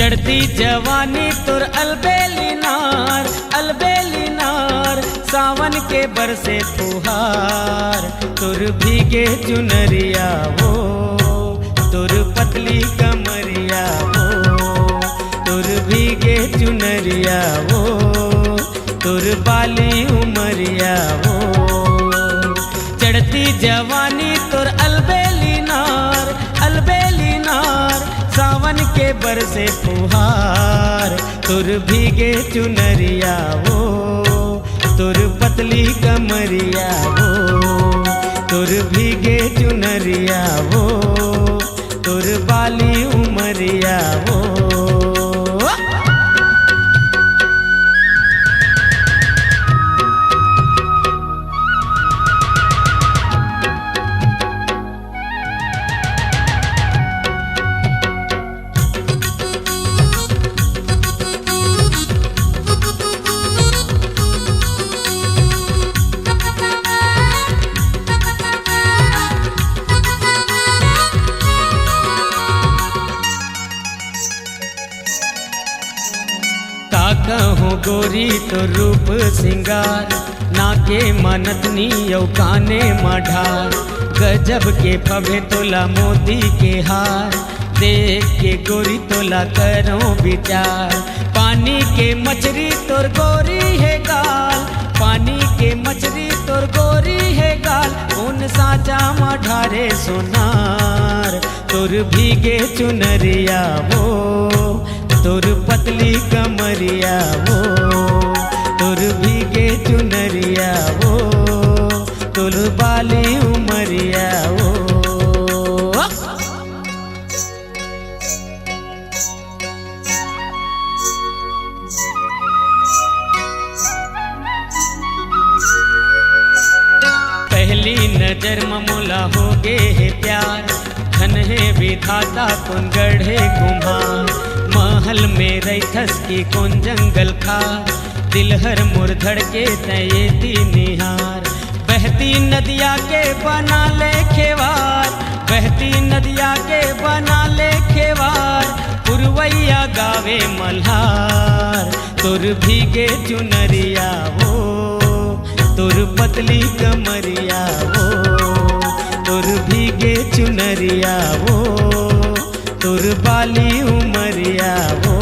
चढ़ती जवानी तुर अलबेली नार सावन के बरसे फुहार तुर भीगे चुनरिया वो तुर पतली कमरिया वो तुर भीगे चुनरिया वो तुर बाली उमरिया वो चढ़ती जवानी तुर अलबेली नार सावन के बरसे फुहार तुर भीगे चुनरिया वो तुर पतली कमरिया वो तुर भीगे चुनरिया वो तुर बाली उमरिया वो। कहूँ गोरी तो रूप सिंगार नाके मनतनी यौ काने मढ़ार गजब के फभे तोला मोती के हार देख के गोरी तोला करो विचार पानी के मछली तोर गोरी है गाल पानी के मछली तोर गोरी है गाल उन साचा मढ़ारे सोनार तोर भीगे चुनरिया वो तुर पतली कमरिया वो तुर भीगे चुनरिया वो तुर बाली उमरिया वो। पहली नजर ममोला हो गे है प्यार धन है विधाता कौन गढ़े कुम्हार महल में रैथस की कौन जंगल खा दिल हर मुरधड़ के तयेती निहार बहती नदिया के बना ले खेवार बहती नदिया के बना ले खेवार पुरवैया गावे मल्हार तुर भीगे चुनरिया वो तुर पतली कमरिया वो तुर भीगे चुनरिया वो तुर बाली उमरिया वो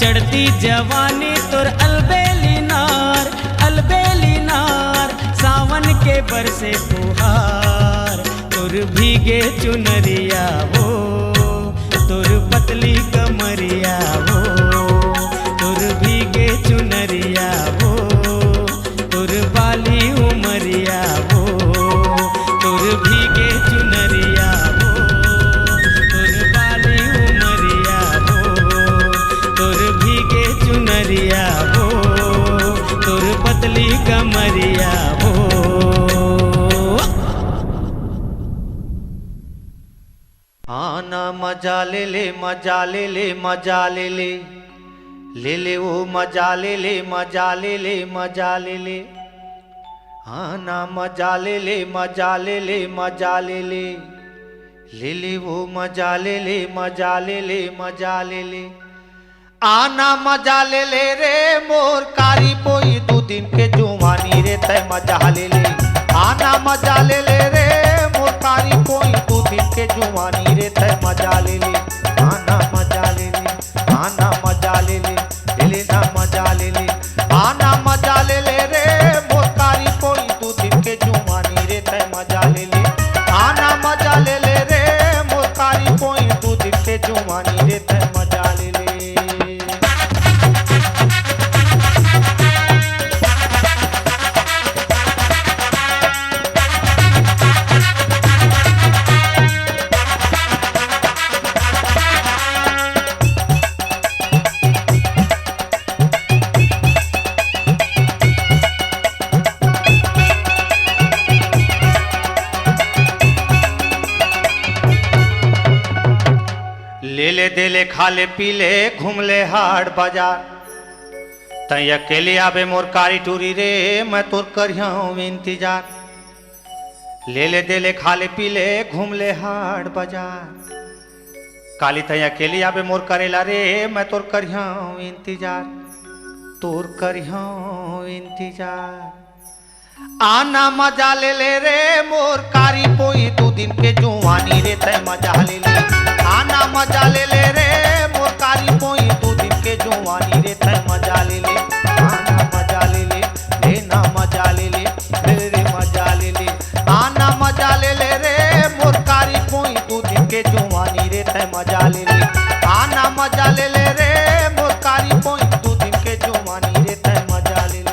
चढ़ती जवानी तुर अलबेली नार सावन के बरसे फुहार तुर भीगे चुनरिया वो तुर पतली कमरिया वो तुर भीगे चुनरिया वो तुर बाली उमरिया वो तुर भीगे चुनरिया वो तुर बाली उमरिया वो तुर भीगे चुनरिया वो तुर पतली कमरिया वो। आना मजा ले ले मजा ले ले मजा ले ले ले ले वो मजा ले ले मजा ले ले मजा ले ले आना मजा ले ले मजा ले ले मजा ले ले ले ले वो मजा ले ले मजा ले ले मजा ले ले आना मजा ले ले रे मोर कारी पोई दू दिन के जुवानी रे तय मजा ले ले आना मजा ले ले रे मोर कारी पोई दू दिन के जुवानी रे तय मजा ले ले आना मजा ले ले आना मजा ले ले ले ना मजा ले ले आना मजा ले ले रे मोर कारी पोई दू दिन के जुवानी रे तय मजा ले ले आना मजा ले ले रे मोर कारी पोई दू दिन के जुवानी रे तय मजा ले ले। ले दे ले खा ले पी ले घूम ले हाट बाजार तई अकेले आवे मोर कारी टूरी रे मैं तोर करिया इंतजार ले दे ले खा ले पी ले घूम ले हाट बाजार काली तैया अकेली आबे मोर करेला रे मैं तोर करिया इंतजार, तोर करिया इंतजार। आना मजा ले ले रे मोर कारी पोई दू दिन के जुआनी रे तय मजा ले ले। आना मजा ले ले रे मोर कारी पोई दू दिन के जुआनी रे तय मजा ले ले। आना मजा ले ले रे ना मजा ले ले रे मजा ले ले। आना मजा ले ले रे मोर कारी पोई दू दिन के जुआनी रे तय मजा ले ले। आना मजा ले ले रे मोर कारी पोई दू दिन के जुआनी रे तय मजा ले ले।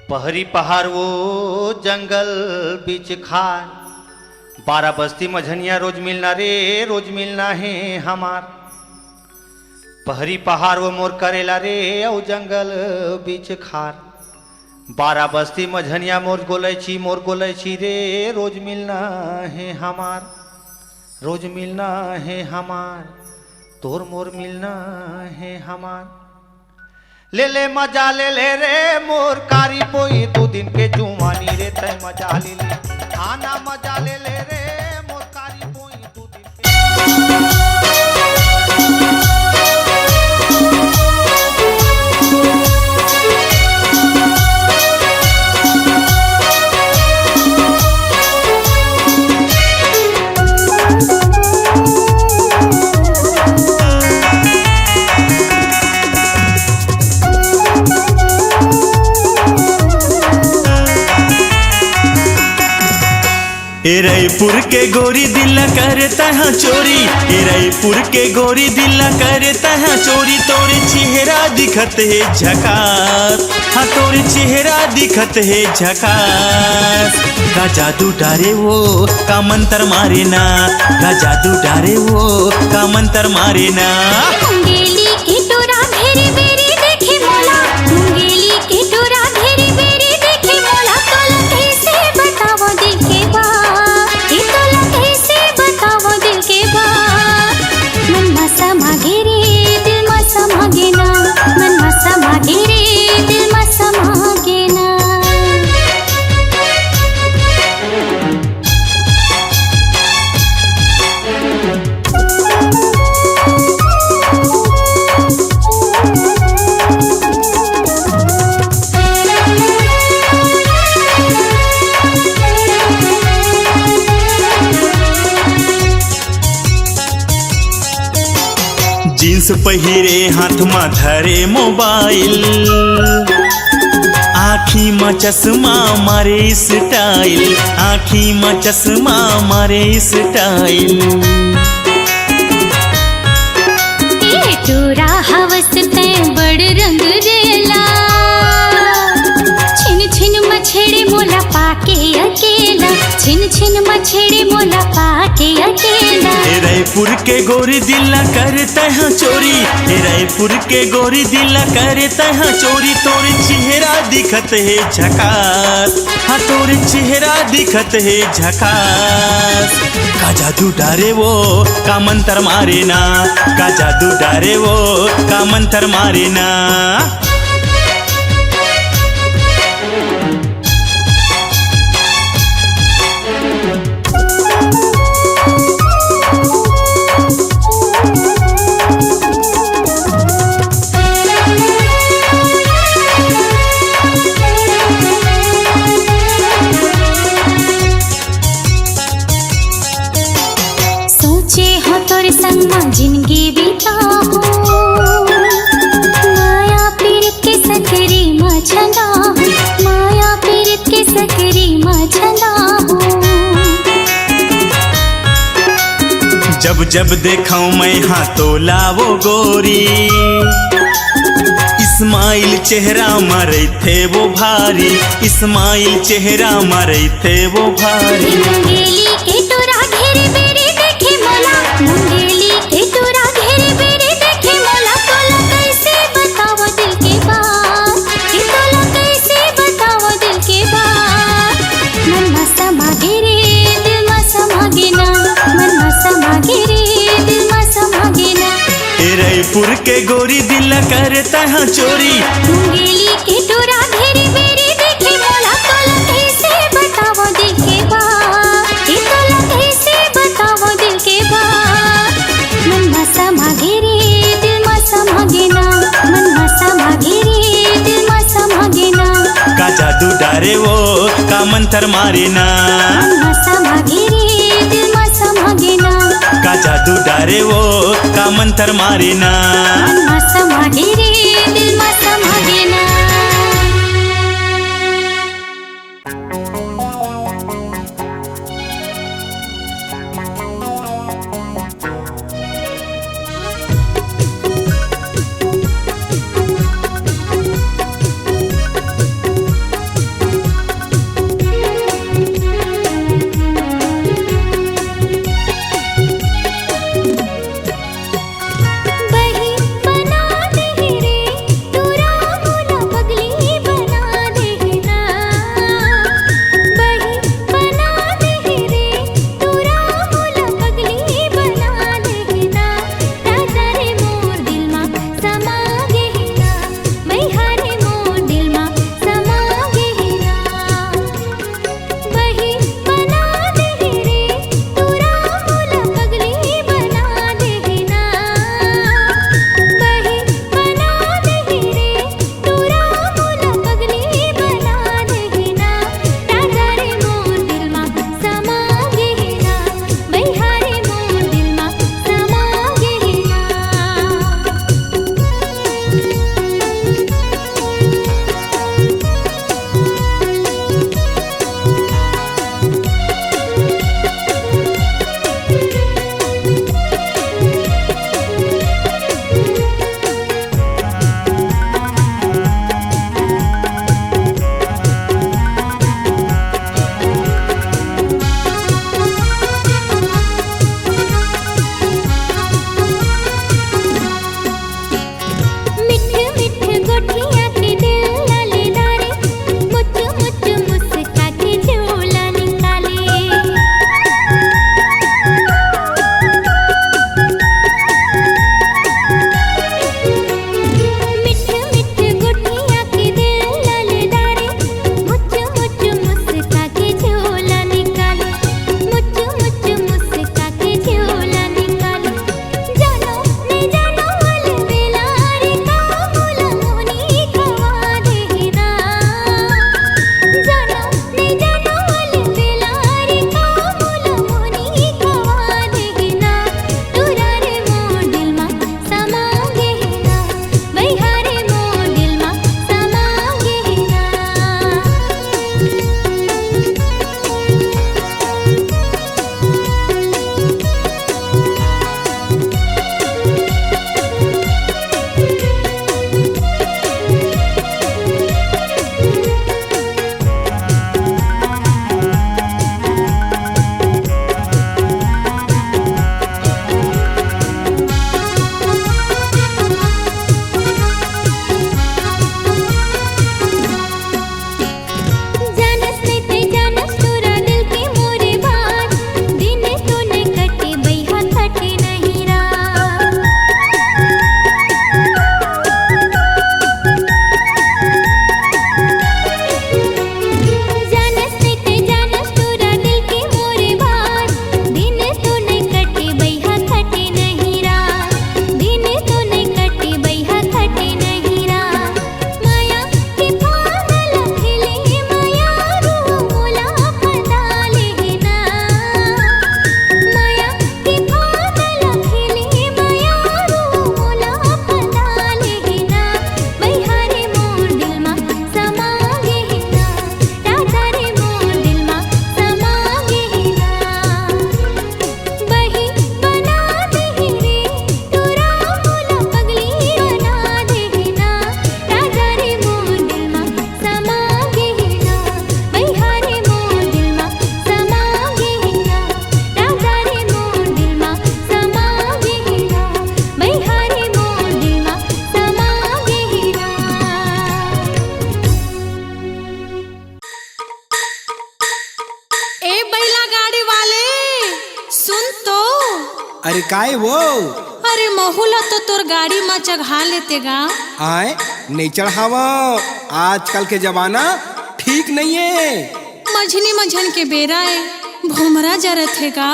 पहरी पहाड़ वो जंगल बीच खान, 12 बस्ती मझनिया रोज मिलना रे रोज मिलना है हमार। पहरी पहाड़ वो मोर करेला रे औ जंगल बीच खार, 12 बस्ती मझनिया मोर गोलै छी रे रोज मिलना है हमार, रोज मिलना है हमार, तोर मोर मिलना है हमार। ले ले मजा ले ले रे मोर कारी पोई दू दिन के जुआनी रे तय मजा ले ले। आना मजा ले ले रे मोर कारी पोई दू दिन के। रायपुर के गोरी दिल करता है चोरी, रायपुर के गोरी दिल करता है चोरी। तोरे चेहरा दिखत है झकास, हाँ तोरे चेहरा दिखत है झकास। का जादू डारे वो का मंत्र मारे ना, का जादू डारे वो का मंत्र मारे ना। मुंगेली के टोरा भेरी बेरी देखे मोला, मुंगेली के टोरा भेरी बेरी देखे मोला। तोला कैसे बतावो दिल के बात, ये तोला कैसे बतावो दिल के बात। मन मा समागे रे दिल मा समागे ना, मन मा समागे रे दिल मा समागे ना। जींस पहिरे हाथ में धरे मोबाइल, आँखी में चश्मा मारे स्टाइल, आँखी में चश्मा मारे स्टाइल। ये टोरा हवस ते बड़ रंग रेला, छिन छिन मछेड़े मोला पाके अकेला, छिन छिन मछेड़े मोला पाके अकेला। रायपुर के गोरी दिल करता है चोरी, रायपुर के गोरी दिल करता है चोरी। तोरे चेहरा दिखत है झकास, हाँ तोरे चेहरा दिखत है झकास। का जादू डारे वो का मंत्र मारे ना, का जादू डारे वो का मंत्र मारे ना। जिंदगी बिताऊं, माया पीड़ित के सकरी मछला, माया पीड़ित के सकरी मछला। जब जब देखूं मैं हाथों लावो गोरी, इस्माइल चेहरा मरे थे वो भारी, इस्माइल चेहरा मरे थे वो भारी। मुंगेली के टोरा घेरे बेरे देखे मोला, मुंगेली के टोरा घेरे बेरे देखे मोला। तोला कैसे रायपुर के गोरी दिल करता है चोरी। मुंगेली के टोरा भेरी भेरी देखे मोला तोला कैसे बताओ दिल के बात, ये तोला कैसे बताओ दिल के बात। मन मसा मागे रे दिल मसा मागे ना, मन मसा मागे रे दिल मसा मागे ना। का जादू डारे वो का मंत्र मारे ना, मन मसा मागे रे दिल मसा मागे ना, का जादू डारे वो का मंत्र मारे ना। मन मसा मागे रे दिल मसा मागे ना। बही बना दे रे तोरा मोला पगली बना दे ना, बही बना दे रे तोरा मोला पगली बना दे ना। राजा रे मोर दिल मा समा गे ना, मैया रे मोर दिल मा समा गे ना। बही बना दे रे तोरा मोला पगली बना दे ना, बही बना दे रे तोरा मोला पगली बना दे ना। राजा रे मोर दिल मा समा गे ना, मैया रे मोर दिल मा समा गे मिठ मिठ गोठिया के दिल ललदारे, मुच मुच मुस्का के झोला निकाले। मिठ मिठ गोठिया के दिल ललदारे, मुच मुच मुस्का के झोला निकाले, मुच मुच मुस्का के झोला निकाले। जानो ने जानो वाले बेलारी का मोला मोनी खवा दे ना, जानो ने जानो वाले बेलारी का मोला मोनी खवा दे ना। तोरा रे मोर दिल मा समा गे ना, मैया रे मोर दिल मा समा गे ना। जानस नहीं ते जानस तोरा दिल के मोरे बात, दिन तो नहीं कटे बैहा कटे नहीं रात। जानस नहीं ते जानस तोरा दिल के मोरे बात, दिन तो नहीं कटे बैहा कटे नहीं रात, दिन तो नहीं कटे बैहा कटे नहीं रात। माया के पागल खिले माया रू मोला पता ले ना, माया के पागल खिले माया रू मोला पता ले ना। मैया रे मोर दिल मा समा गे ना, राजा रे मोर दिल मा समा गे ना। बही बना दे रे तोरा मोला पगली बना दे ना, राजा रे मोर दिल मा समा गे ना, मैया रे मोर दिल मा समा गे ना। राजा रे मोर दिल मा समा गे ना, मैया रे मोर दिल मा समा गे ना। ए बैला गाड़ी वाले सुन तो। अरे काय वो अरे महुला तो तोर गाड़ी में चढ़ा लेते गा। आए नहीं चढ़ावा, आजकल के जमाना ठीक नहीं है। मझनी मझन के बेरा है, भुमरा जरत है गा।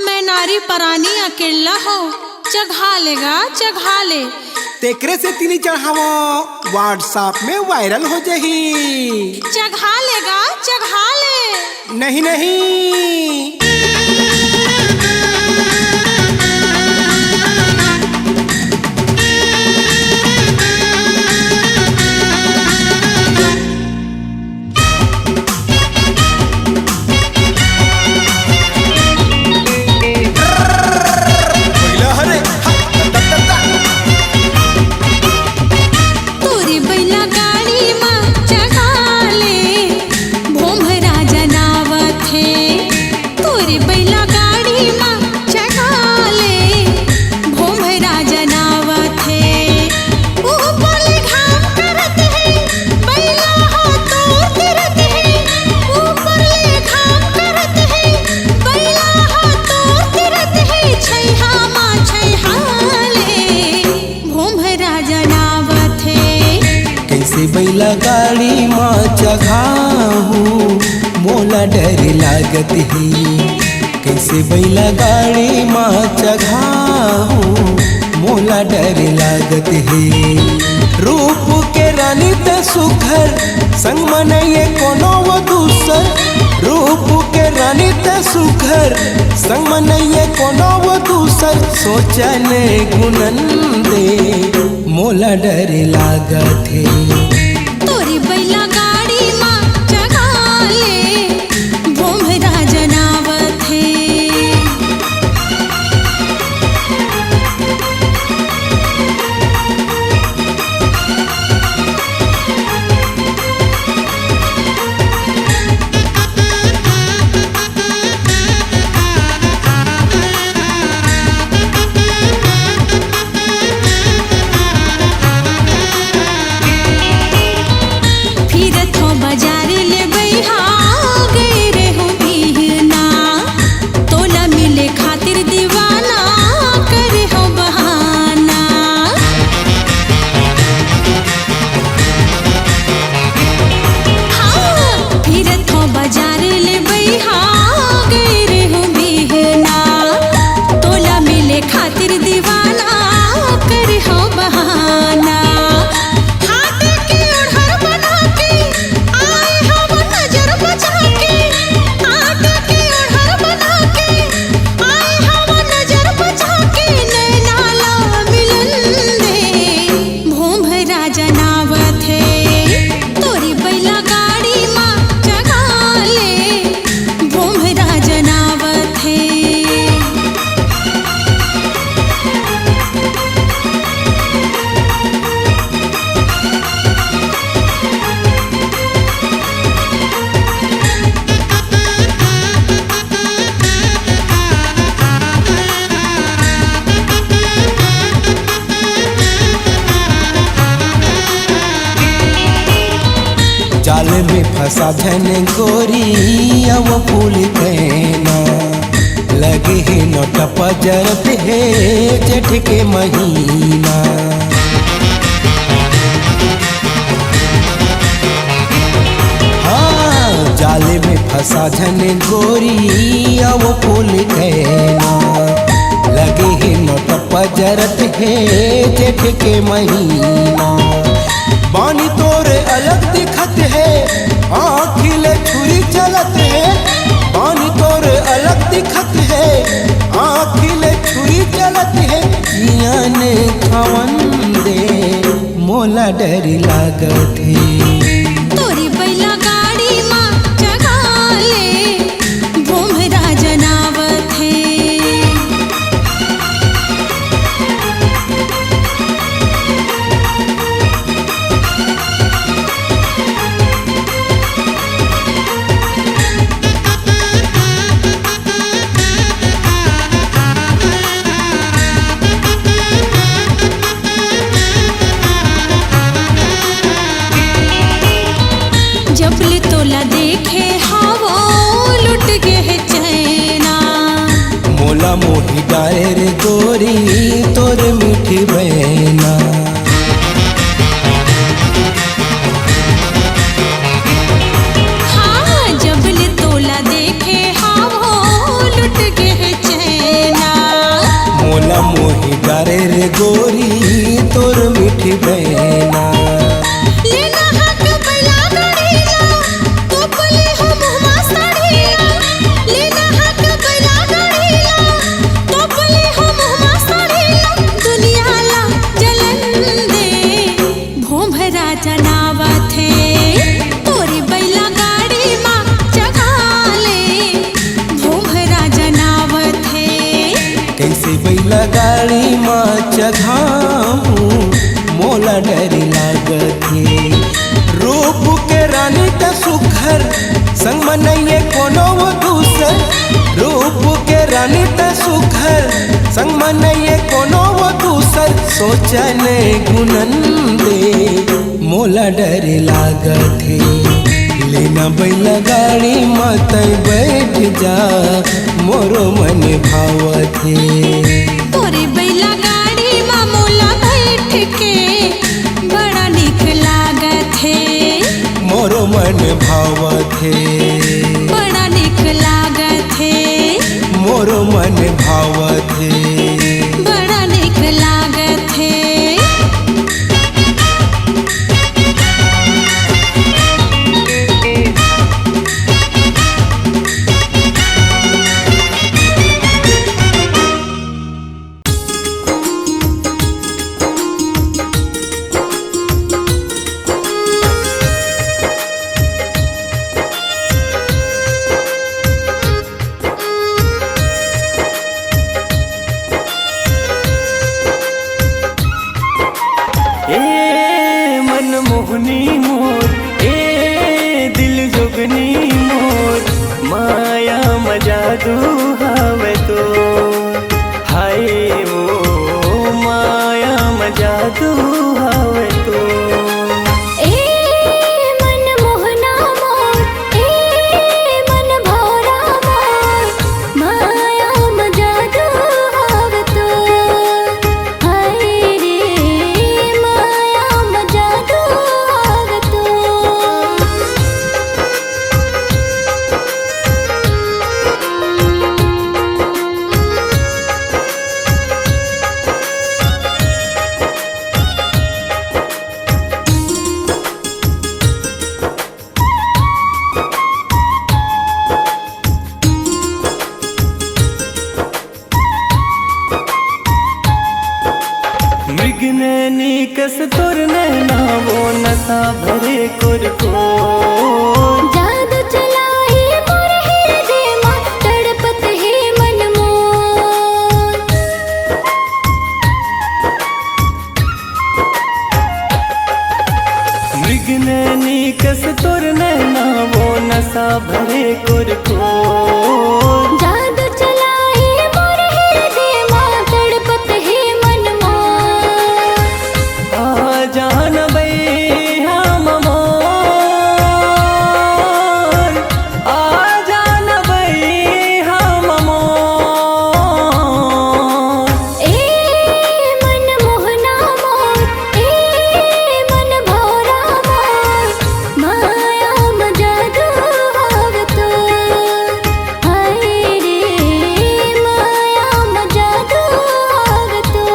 मैं नारी परानी अकेला हो, चढ़ा लेगा चढ़ा ले। तेकरे से तीनी चढ़ावा, व्हाट्सएप में वायरल हो जाही। चढ़ा लेगा चढ़ा ले। नहीं नहीं बैला गाड़ी माँ चढ़ाहू मोला डर लागत है। कैसे बैला गाड़ी माँ चढ़ाहू मोला डर लागत है। रूप के रानी त सुघर संग मनइए कोनो वो दूसर। रूप के रानी त सुघर संग मनइए कोनो वो दूसर। सोचले गुणन दे मोला डर लागत है। तोरी बैला गाड़ी माँ चढ़ा ले, भुमरा जनावत है। जाल में फंसा धन गोरी अब फूल कहना लगे है नोट पजरत है जेठ के महीना। हाँ जाल में फंसा धन गोरी अब फूल कहना लगे है नोट पजरत है जेठ के महीना। बानी तोरे अलग दिखत है, आँखिले छुरी चलत है। बानी तोरे अलग दिखत है, आँखिले छुरी चलत है। जियान खवन दे मोला डर लागत है। तोरी बैला गाड़ी माँ चढ़ा ले, भुमरा जनावत है। मीठी बहना। हाँ जबल तोला देखे हाँ हो लुट गए चैना। मोला मोही डारे रे गोरी तोर मीठी बहना। लेना हाथ बैला गड़ीला तो पले हो मुँह साड़ीला। लेना हाथ बैला गड़ीला तो पले हो मुँह साड़ीला। दुनिया ला जलन दे भोंभरा जनावत है तोरी बैला गाड़ी माँ जगा ले भोंभरा जनावत है। कैसे बैला गाड़ी माँ चघाऊं मोला डरी लागत है। रूप के रानी त सुखर संग मनइए कोनो वो दूसर। रूप के रानी त सुखर संग मनइए कोनो वो दूसर। सोचने गुनन दे मोला डरी लागत है। लेना बैला गाड़ी मत बैठ जा मोरो मन भावत है। तोरे बैला गाड़ी माँ मोला बैठ के बड़ा निक लागत है। मोरो मन भावत है। बड़ा निक लागत है। मोरो मन भावत है। बड़ा निक लागत है। ए मन मोहनी मोर ए दिल जोगनी मोर माया मजा दू हवे तो हाय ओ माया मजा दू हवे तो। ए मन मोहना मोर ए मन भौरा मोर माया मजा दू हाव तो। हाय रे माया मजा दू हाव तो। मृगनैनी कस तोर नैना वो नशा भरे कुरको। जादू चलाए मोर हृदय माँ तड़पत है मन मोर। मृगनैनी कस तोर नैना वो नशा भरे कुरको। जादू चलाए मोर हृदय माँ तड़पत है मन मोर। आ जान बई हम मोर आ जान बई हम मोर। ए मन मोहना मोर ए मन भौरा मोर माया मजा दू हाव तो। हाय रे माया मजा दू हाव तो।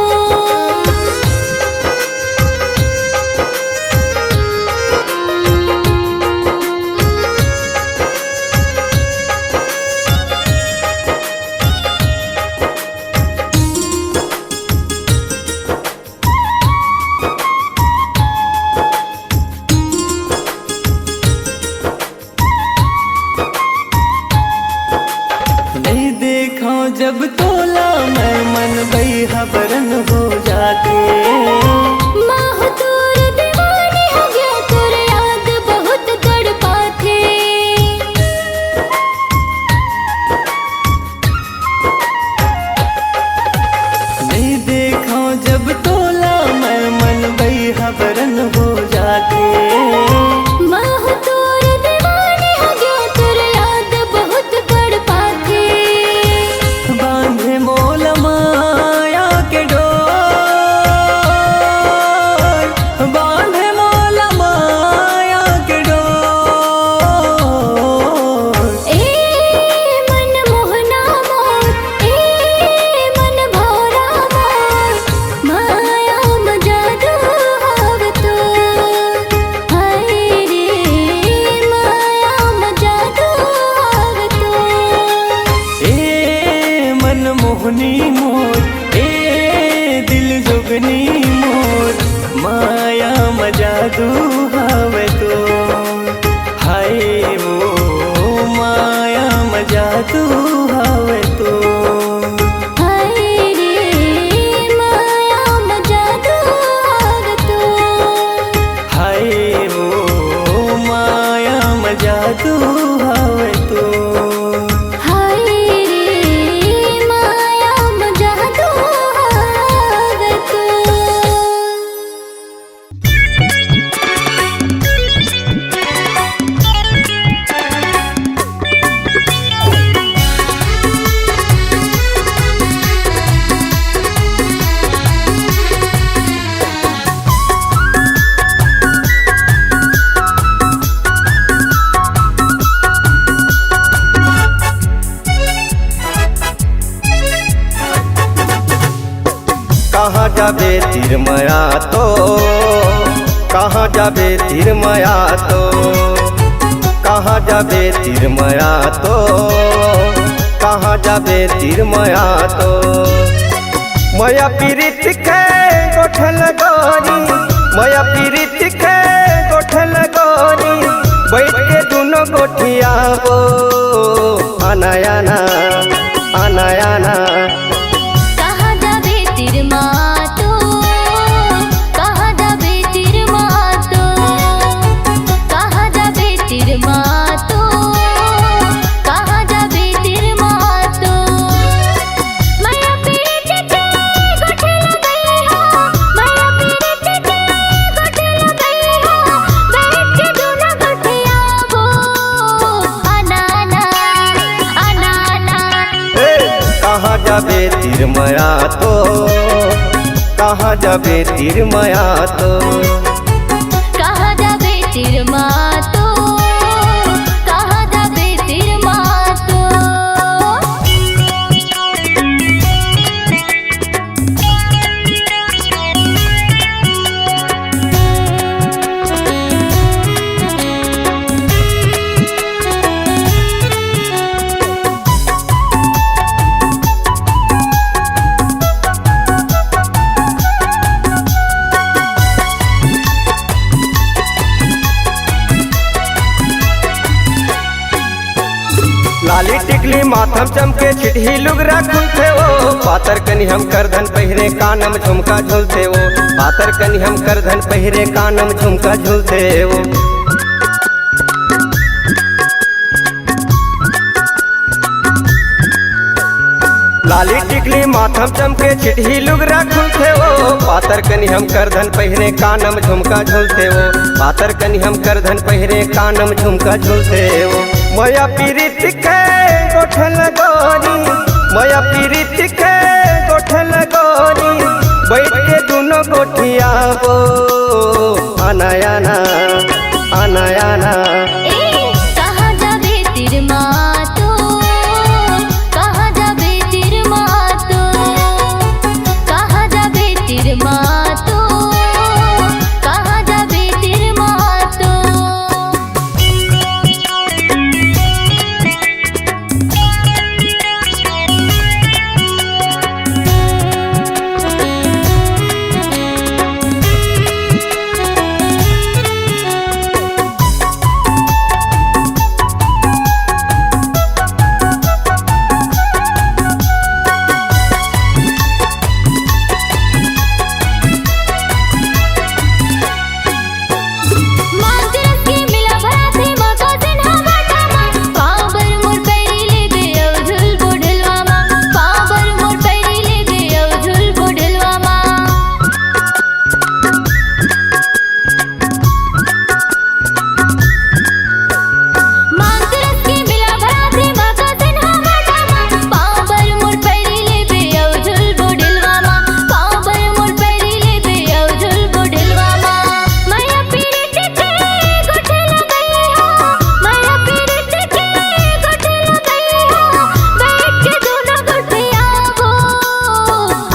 नहीं देखा जब तोला मैं मन बई हबरन हो जाते। माह दूर दीवानी हो गया तुर याद बहुत तड़पाते। नहीं देखा जब तोला मैं मन बई हबरन हो जाते। माह दूर दीवानी हो गया तुर याद बहुत तड़पाते। बांधे मोल माया के डोर जाबे तीर माया तो कहाँ जाबे तीर माया तो कहाँ जाबे तीर माया तो कहाँ जाबे तीर माया तो माया पीरित के गोठल गोरी माया पीरित के गोठल गोरी बैठ के दोनों गोठिया वो आना आना आना आना कहाँ जाबे तीर मातो कहाँ जाबे तीर मातो कहाँ जाबे तीर मातो कहाँ जाबे तीर मातो माया पीरित के गोठल गई हो माया पीरित के गोठल गई हो बैठ के दोनों गोठिया वो आना आना आना आना कहाँ जाबे तीर माया तो कहाँ जाबे तीर माया तो कहाँ जाबे तीर मातो कहाँ जाबे तीर मातो लाली टिकली माथम चमके चिट्ठी लुगरा खुलते वो पातर कनी हम करधन पहिरे कानम झुमका झूलते वो पातर कनी हम करधन पहिरे कानम झुमका झूलते वो लाली टिकली माथम चमके चिट्ठी लुगरा खुलते वो पातर कनी हम करधन पहिरे कानम झुमका झूलते वो पातर कनी हम करधन पहिरे कानम झुमका झूलते वो माया पीरित के गोठल गोरी माया पीरित के गोठल गोरी बैठ के दोनों गोठिया वो आना आना आना आना ए कहाँ जाबे तीर मातो कहाँ जाबे तीर मातो कहाँ जाबे तीर मातो कहाँ जाबे तीर मातो मांगरस के मिला भरा थे मका सिन्हा बाटा मां पावर मोर पैरी ले गए झुल बुढ़लवा मां पावर मोर पैरी ले गए झुल बुढ़लवा मां मांगरस के मिला भरा थे मका सिन्हा बाटा मां पावर मोर पैरी ले गए झुल बुढ़लवा मां पावर मोर पैरी ले गए झुल बुढ़लवा मां माया पीरित के गोठल गई हो माया पीरित के गोठल गई हो बैठ के दोनों गोठिया वो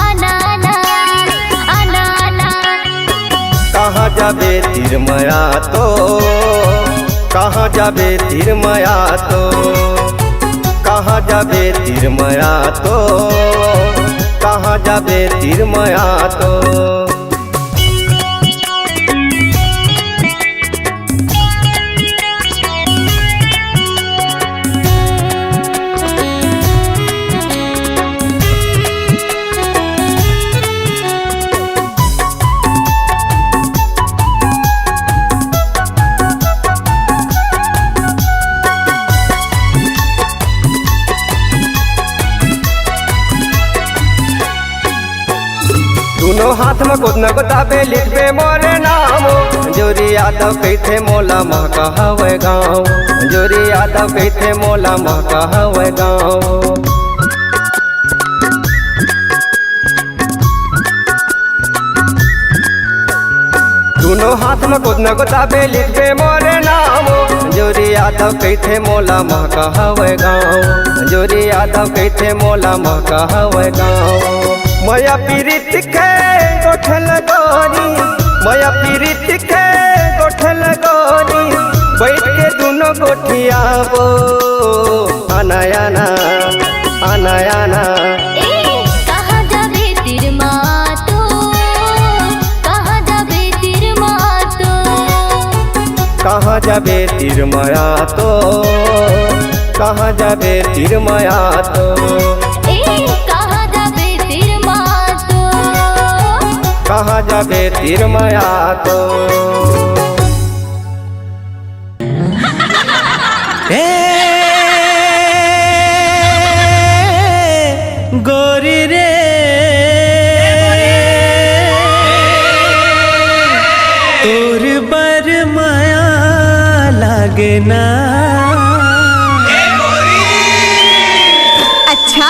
आना आना आना आना कहाँ जाबे तीर माया तो कहाँ जाबे तीर माया तो कहाँ जाबे तीर माया तो कहाँ जाबे तीर माया तो दोनों हाथ में खुद न गोताबे लिखबे मोरे नाम जोरी यादव कहते मोला महका हवे गाँव जोरी यादव कहते मोला महका हवे गाँव दोनों हाथ में खुद न गोताबे लिखबे मोरे नाम जोरी यादव कहते मोला महका हवे गाँव जोरी यादव कहते मोला महका हवे गाँव माया पीरित के माया पीरित के गोठल गोरी बैठ के दोनों गोठियाबो आना आना आना आना कहाँ जाबे तिर मातो कहाँ जाबे तिर मातो कहाँ जाबे तिर माया तो कहाँ जाबे तिर माया तो कहाँ जाबे तिर मातो कहाँ जाबे तिर माया तो गोरी रे तोर बर माया लागे ना अच्छा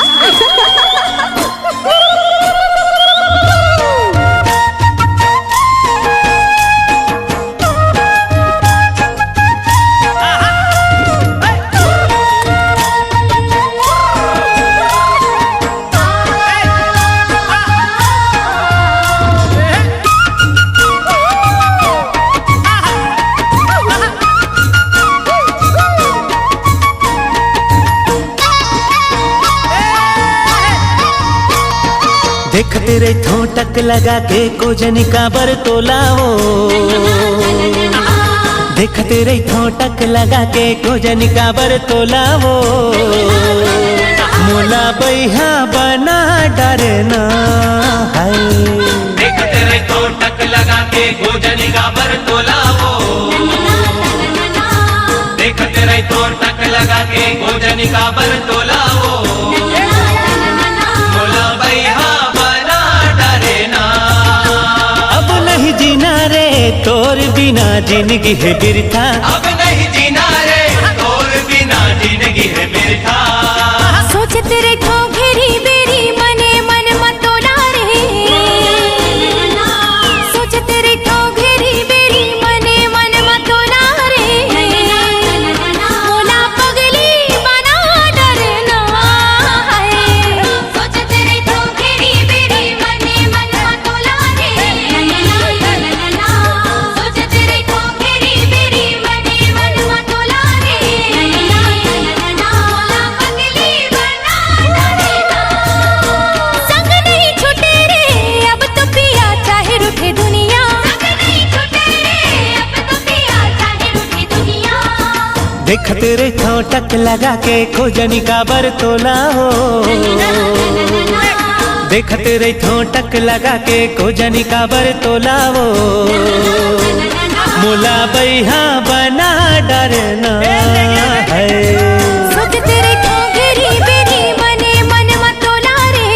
देखते रे ठोटक लगा के कोजन का बर तोलाओ देखते रे ठोटक लगा के कोजन का बर तोलाओ मोला बैहा बना डरना है देखते रे ठोटक लगा के कोजन का बर तोलाओ देखते रे ठोटक लगा के कोजन का बर तोलाओ मोला बैहा जीना रे तोर बिना जिंदगी है बिरथा अब नहीं जीना रे तोर बिना जिंदगी है बिरथा सोचते रे ठो घेरी बेरी मने मन मतोला रे सोचते रे ठो घेरी बेरी मने मन मतोला रे मोला पगली बना डरना है सोचते रे ठो घेरी बेरी मने मन मतोला रे सोचते रे ठो घेरी बेरी मने मन मतोला रे मोला पगली बना डरना संग नहीं छूटे रे अब तो पिया चाहे रूठे दुनिया संग नहीं छूटे रे अब तो पिया चाहे रूठे दुनिया देखते रे ठोटक लगा के खोजनी का बर तोला हो देखते रे ठोटक लगा के खोजनी का बर तोला हो मोला बैहा बना डरना है सोचते रे ठो घेरी बेरी मने मन मतोला रे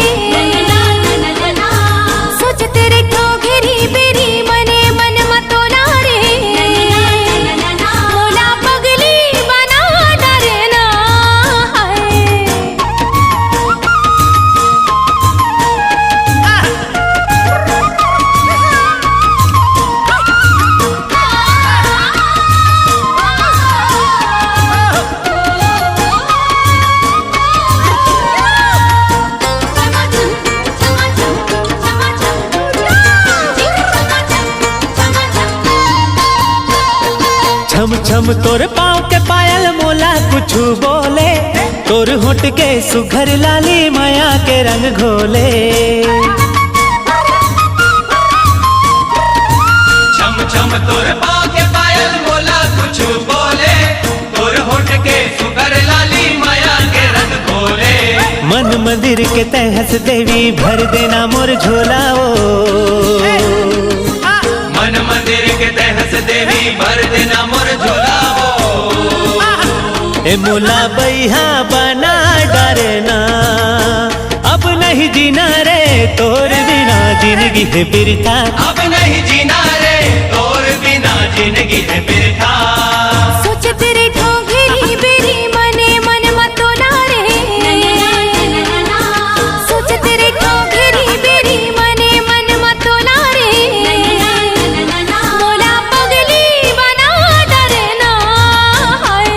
सोचते रे ठो घेरी बेरी मने मन मतोला रे मोला पगली बना डरना है छम छम तोर पाँव के पायल मोला कुछ बोले तोर होठ के सुघर लाली माया के रंग घोले छम छम तोर पाँव के पायल मोला कुछ बोले तोर होठ के सुगर लाली माया के रंग घोले मन मंदिर के तहस देवी भर देना मोर झोलाओ मन मंदिर के तहस देवी भर देना मोर झोलाओ ए मोला बैहा बना डरना अब नहीं जीना रे तोर बिना जिंदगी है बिरथा अब नहीं जीना रे तोर बिना जिंदगी है बिरथा सोचते रे ठो घेरी बेरी मने मन मतोला रे सोचते रे ठो घेरी बेरी मने मन मतोला रे मोला पगली बना डरना है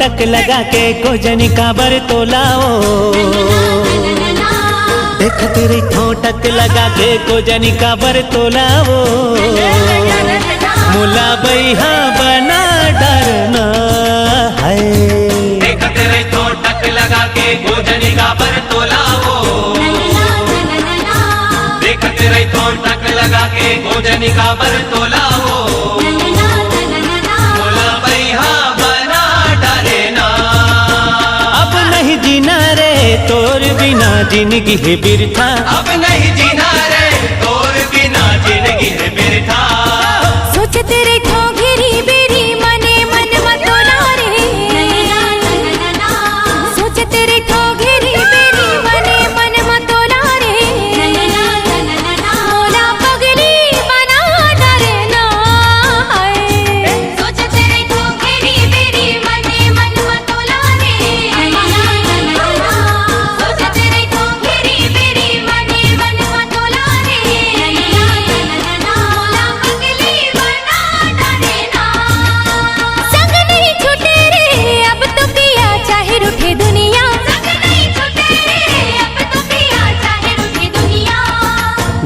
ठोटक लगा के गोजनी काबर तोलाओ देखत रही ठोटक लगा के गोजनी काबर तोलाओ मोला बैहा बना डरना है देखत रही ठोटक लगा के गोजनी काबर तोलाओ देखत रही ठोटक लगा के गोजनी काबर तोलाओ मोला बैहा बना डरना अब नहीं जीना रे तोर बिना जिंदगी है बिरथा अब नहीं जीना रे तोर बिना जिंदगी है बिरथा सोचते रे ठो घेरी बेरी मने मन मतोला रे सोचते रे ठो घेरी बेरी मने मन मतोला रे मोला पगली बना डरना है सोचते रे ठो घेरी बेरी मने मन मतोला रे सोचते रे ठो घेरी बेरी मने मन मतोला रे मोला पगली बना डरना संग नहीं छूटे रे अब तो पिया चाहे रूठे दुनिया संग नहीं छूटे रे अब तो पिया चाहे रूठे दुनिया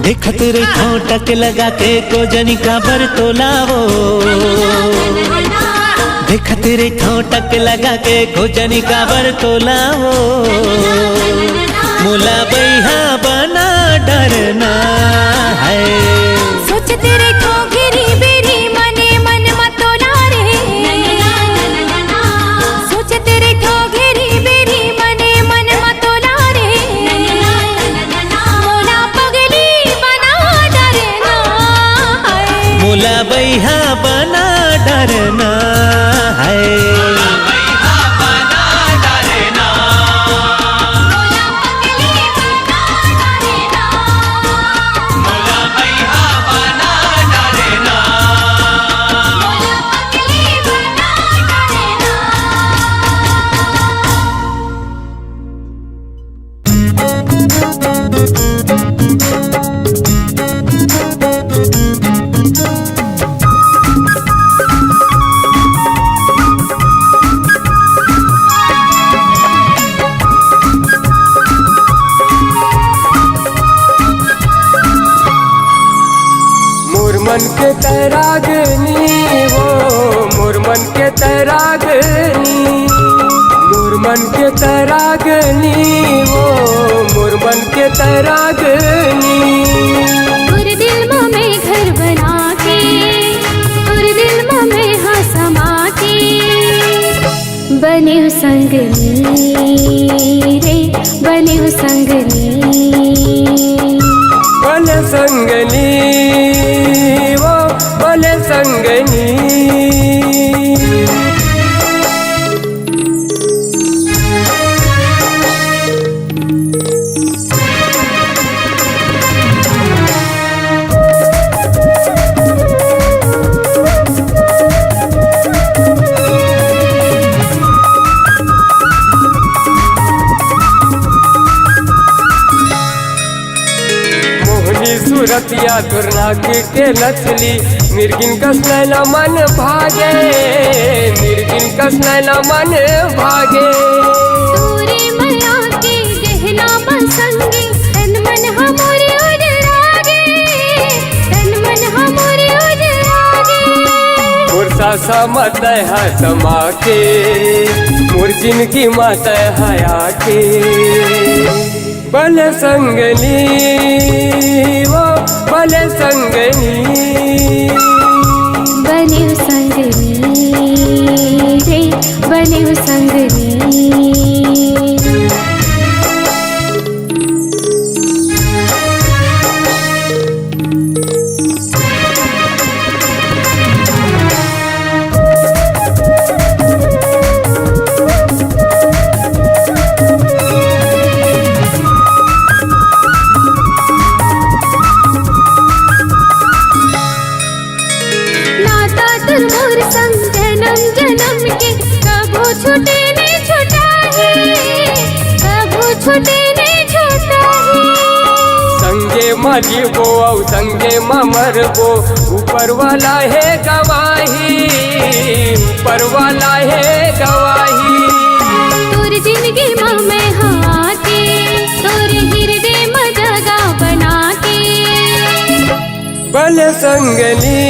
देखत रे ठोटक लगा के गोजनी काबर तोलाओ देखत रे ठोटक लगा के गोजनी काबर तोलाओ मोला बैहा बना डरना है सोचते रे ठो घेरी बेरी मने मन मतोला रे सोचते रे ठो घेरी बेरी मने मन मतोला रे मोला पगली बना डरना है मोला बैहा बना डरना है बैहा बना डरना मोला पगली बना डरना मोला बैहा बना डरना मोला पगली बना मुरमन के तैरागनी वो मुरमन के तैरागनी मुरमन के तैरागनी वो मुरमन के तैरागनी और दिल में घर बना के और दिल में हाँ समा के बने संगनी रे बने संगनी बने संगनी वो बने संगनी मोहनी सूरतिया दुर्नाकी के नचली मिर्गिन कस नैना मन भागे मिर्गिन कस नैना मन भागे तोरे माया के गहना बसंगे तन मन हमारे उजरागे तन मन हमारे उजरागे मुरसा समत है समा के मुर्जिन की मत है आके बले संगनी वो बले संगनी बने संगनी रे बने संगनी नाता तुर मोर संग जन्म जन्म के कभू छूटे नहीं छूटा है कभू छूटे नहीं छूटा है संगे मरबो और संगे मरबो। ऊपर वाला है गवाही, ऊपर वाला है गवाही। तोर जिंदगी माँ मैं हाँ के, तोर हृदय में जगह बना के। बल संगनी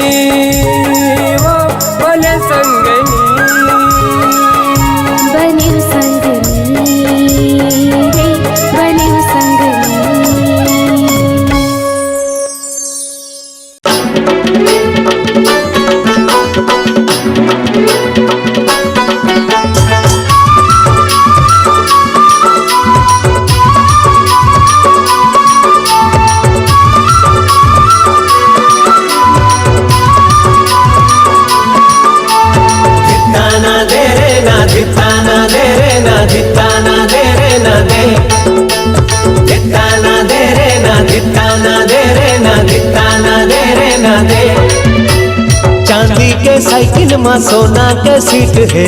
वो बल संगनी, बने संगनी रे बने संगनी। चांदी के साइकिल में सोना के सीट है,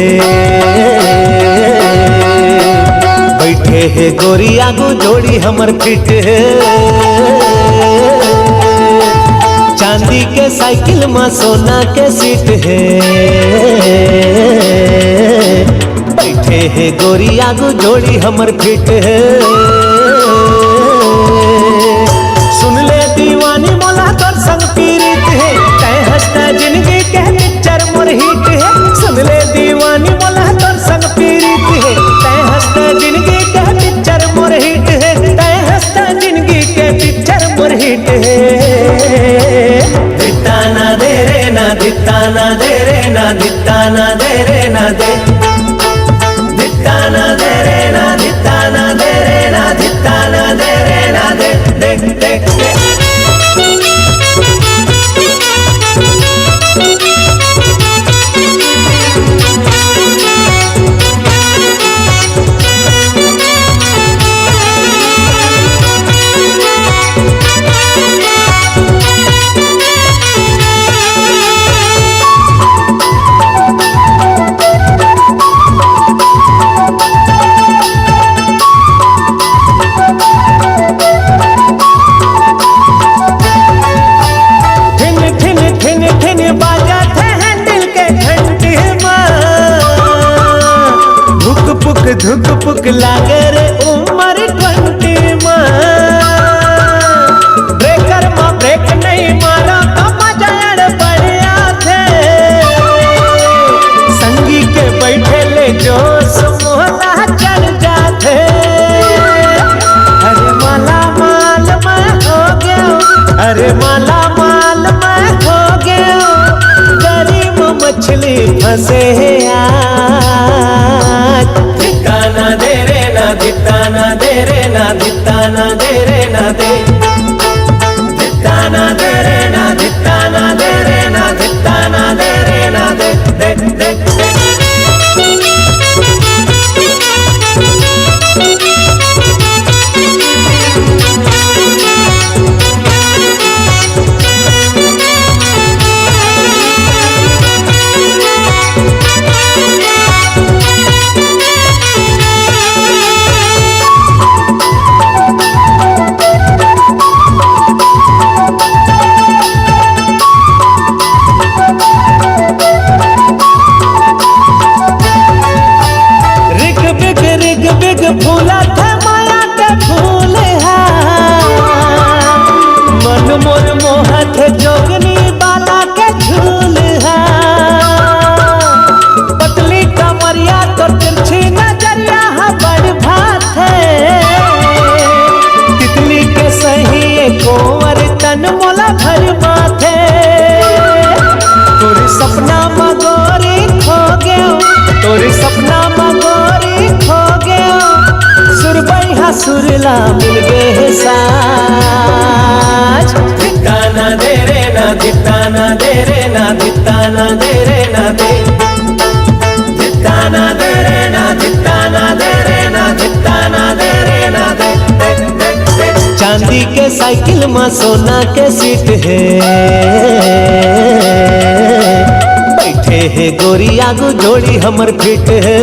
बैठे है गोरी आगू जोड़ी हमर फिट है। चांदी के साइकिल में सोना के सीट है, बैठे है गोरी आगू जोड़ी हमर फिट है। सुन ले दीवानी मोला तोर संग पीड़ित है, तय हंसता जिंदगी के पिक्चर मोर हिट है। सुन ले दीवानी मोला तोर संग पीड़ित है, तय हंसता जिंदगी के पिक्चर मोर हिट है। तय हंसता जिंदगी के पिक्चर मोर हिट है। दिता ना दे रे ना दिता ना दे रे ना दिता ना दे रे ना दे, दिता ना दे रे ना दिता ना दे रे ना दिता ना दे रे ना दे। देख देख देख धुक पुक लागे रे उमर 20 में। ब्रेकर में ब्रेक नहीं मारा तो मजा बढ़िया थे। संगी के बैठे ले जोश मोहला चढ़ जाते। अरे माला माल मैं हो गया, अरे माला माल मैं हो गया। गरीब मछली फंसे आज। दिताना दे रे ना दिताना दे रे ना दिताना दे रे ना दे, दिताना दे रे ना दिताना दे रे ना दिताना दे रे ना दे। देख देख देख फूला था माया के फूल है। मन मोर मोहत जोगनी बाला के झूल है। पतली कमरिया तो तिरछी नजरिया है बड़ भात है। तितली के सही कोवर तन मोला भर माथे। तोरी सपना मगोरी खो गया, तोरी सपना मगोरी खो गया। सुरबैया सुरला मिल गए साज। दिताना दे रे ना दिताना दे रे ना दिताना दे रे ना दे, दिताना दे रे ना दिताना दे रे ना दिताना दे रे ना दे। देख देख देख चांदी के साइकिल में सोना के सीट है। बैठे है गोरी आगू जोड़ी हमर फिट है।